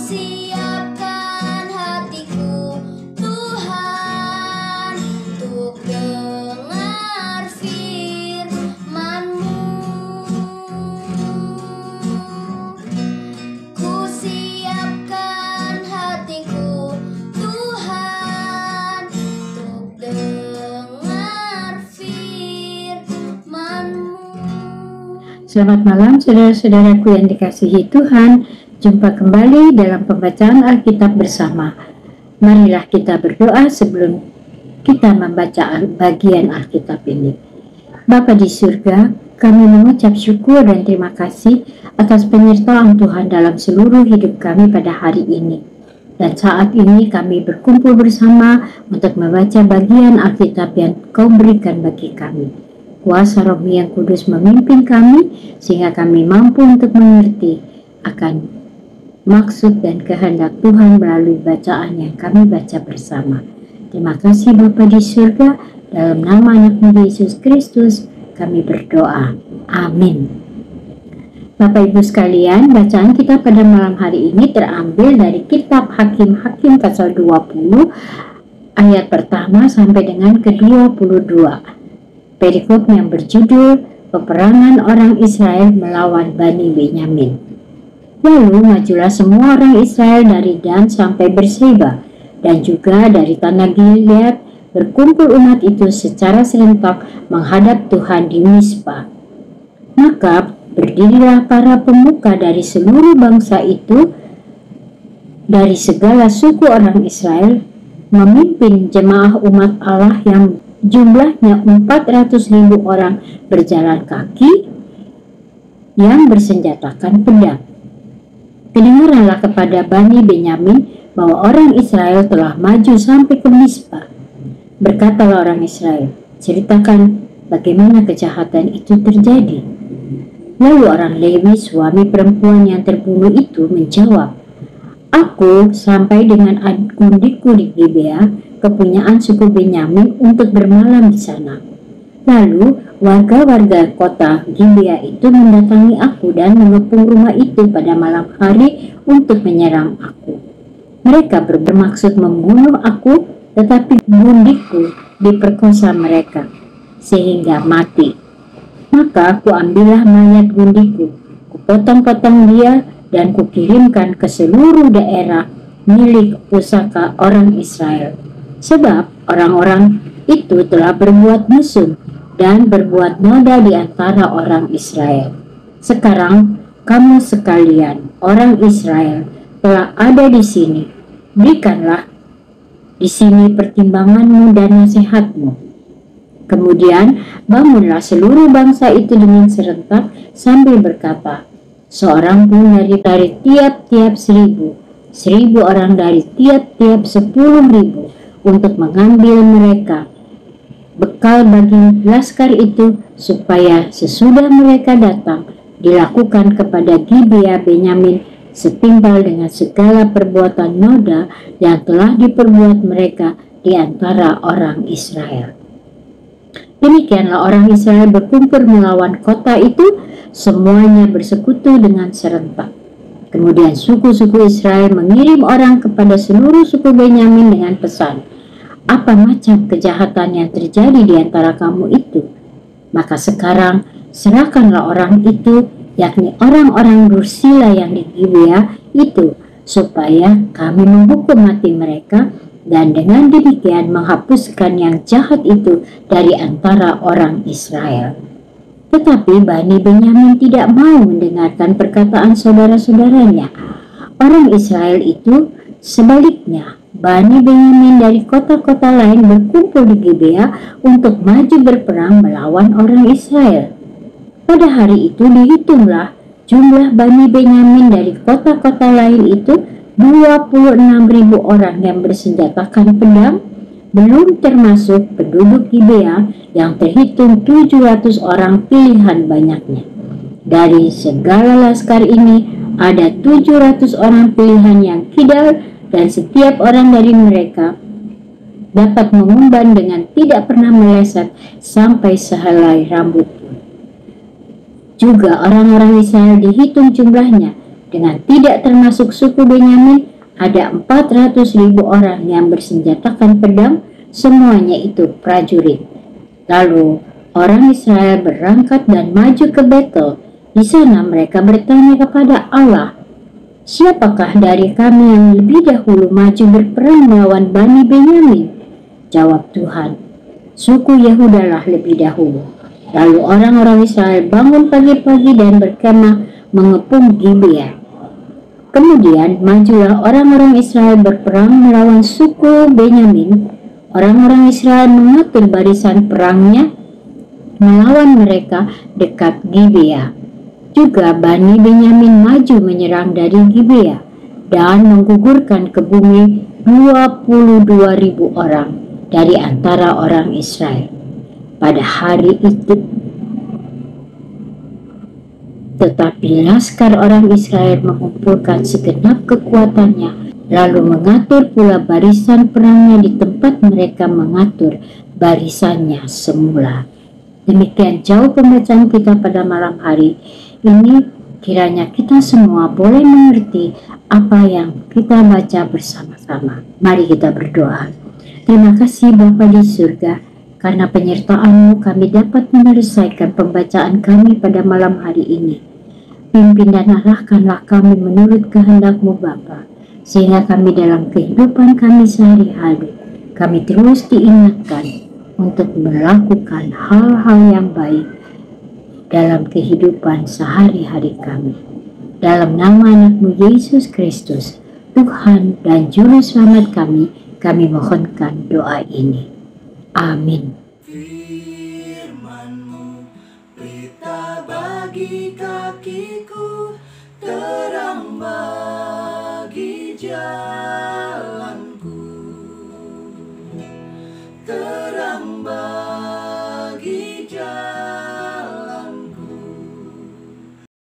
siapkan hatiku Tuhan untuk dengar firman-Mu. Ku siapkan hatiku Tuhan untuk dengar firman-Mu. Selamat malam saudara-saudaraku yang dikasihi Tuhan. Jumpa kembali dalam pembacaan Alkitab bersama. Marilah kita berdoa sebelum kita membaca bagian Alkitab ini. Bapa di surga, kami mengucap syukur dan terima kasih atas penyertaan Tuhan dalam seluruh hidup kami pada hari ini. Dan saat ini kami berkumpul bersama untuk membaca bagian Alkitab yang Kau berikan bagi kami. Kuasa Roh yang Kudus memimpin kami sehingga kami mampu untuk mengerti akan maksud dan kehendak Tuhan melalui bacaan yang kami baca bersama. Terima kasih Bapa di surga, dalam nama anak-Mu Yesus Kristus kami berdoa. Amin. Bapak Ibu sekalian, bacaan kita pada malam hari ini terambil dari kitab Hakim-Hakim pasal 20 ayat pertama sampai dengan ke-22. Perikop yang berjudul Peperangan Orang Israel melawan Bani Benyamin. Lalu majulah semua orang Israel dari Dan sampai Berseba dan juga dari tanah Gilead, berkumpul umat itu secara serentak menghadap Tuhan di Mizpa. Maka berdirilah para pemuka dari seluruh bangsa itu dari segala suku orang Israel, memimpin jemaah umat Allah yang jumlahnya 400.000 orang berjalan kaki yang bersenjatakan pedang. Kedengaranlah kepada Bani Benyamin bahwa orang Israel telah maju sampai ke Mizpa. Berkatalah orang Israel, ceritakan bagaimana kejahatan itu terjadi. Lalu orang Lewi, suami perempuan yang terbunuh itu, menjawab, aku sampai dengan gundiku di Gibea, kepunyaan suku Benyamin, untuk bermalam di sana. Lalu warga-warga kota Gibea itu mendatangi aku dan mengepung rumah itu pada malam hari untuk menyerang aku. Mereka bermaksud membunuh aku, tetapi gundiku diperkosa mereka sehingga mati. Maka aku ambillah mayat gundiku, kupotong-potong dia dan kukirimkan ke seluruh daerah milik pusaka orang Israel. Sebab orang-orang itu telah berbuat mesum dan berbuat noda di antara orang Israel. Sekarang kamu sekalian, orang Israel, telah ada di sini. Berikanlah di sini pertimbanganmu dan nasihatmu. Kemudian bangunlah seluruh bangsa itu dengan serentak sambil berkata, seorang pun dari tiap-tiap 1.000, 1.000 orang dari tiap-tiap 10.000 untuk mengambil mereka bekal bagi laskar itu, supaya sesudah mereka datang dilakukan kepada Gibea Benyamin setimpal dengan segala perbuatan noda yang telah diperbuat mereka di antara orang Israel. Demikianlah orang Israel berkumpul melawan kota itu, semuanya bersekutu dengan serentak. Kemudian suku-suku Israel mengirim orang kepada seluruh suku Benyamin dengan pesan, apa macam kejahatan yang terjadi di antara kamu itu? Maka sekarang serahkanlah orang itu, yakni orang-orang Dursila yang di Gibea itu, supaya kami menghukum mati mereka, dan dengan demikian menghapuskan yang jahat itu dari antara orang Israel. Tetapi Bani Benyamin tidak mau mendengarkan perkataan saudara-saudaranya. Orang Israel itu sebaliknya, Bani Benyamin dari kota-kota lain berkumpul di Gibea untuk maju berperang melawan orang Israel. Pada hari itu dihitunglah jumlah Bani Benyamin dari kota-kota lain itu 26.000 orang yang bersenjatakan pedang, belum termasuk penduduk Gibea yang terhitung 700 orang pilihan banyaknya. Dari segala laskar ini ada 700 orang pilihan yang kidal, dan setiap orang dari mereka dapat mengumban dengan tidak pernah meleset sampai sehelai rambut. Juga orang-orang Israel dihitung jumlahnya dengan tidak termasuk suku Benyamin, ada 400.000 orang yang bersenjatakan pedang, semuanya itu prajurit. Lalu orang Israel berangkat dan maju ke Betel. Di sana mereka bertanya kepada Allah, "Siapakah dari kami yang lebih dahulu maju berperang melawan Bani Benyamin?" Jawab Tuhan, "Suku Yehudalah lebih dahulu." Lalu orang-orang Israel bangun pagi-pagi dan berkemah mengepung Gibea. Kemudian majulah orang-orang Israel berperang melawan suku Benyamin. Orang-orang Israel mengatur barisan perangnya melawan mereka dekat Gibea. Juga Bani Benyamin maju menyerang dari Gibea dan menggugurkan ke bumi 22.000 orang dari antara orang Israel. Pada hari itu, tetapi laskar orang Israel mengumpulkan segenap kekuatannya, lalu mengatur pula barisan perangnya di tempat mereka mengatur barisannya semula. Demikian jauh pembacaan kita pada malam hari ini. Kiranya kita semua boleh mengerti apa yang kita baca bersama-sama. Mari kita berdoa. Terima kasih Bapa di surga, karena penyertaan-Mu kami dapat menyelesaikan pembacaan kami pada malam hari ini. Pimpin dan arahkanlah kami menurut kehendak-Mu Bapa, sehingga kami dalam kehidupan kami sehari-hari, kami terus diingatkan untuk melakukan hal-hal yang baik dalam kehidupan sehari-hari kami. Dalam nama anak-Mu Yesus Kristus, Tuhan dan Juru Selamat kami mohonkan doa ini. Amin. Firman-Mu, pelita bagi kakiku, terang bagi jalanku, terang bagi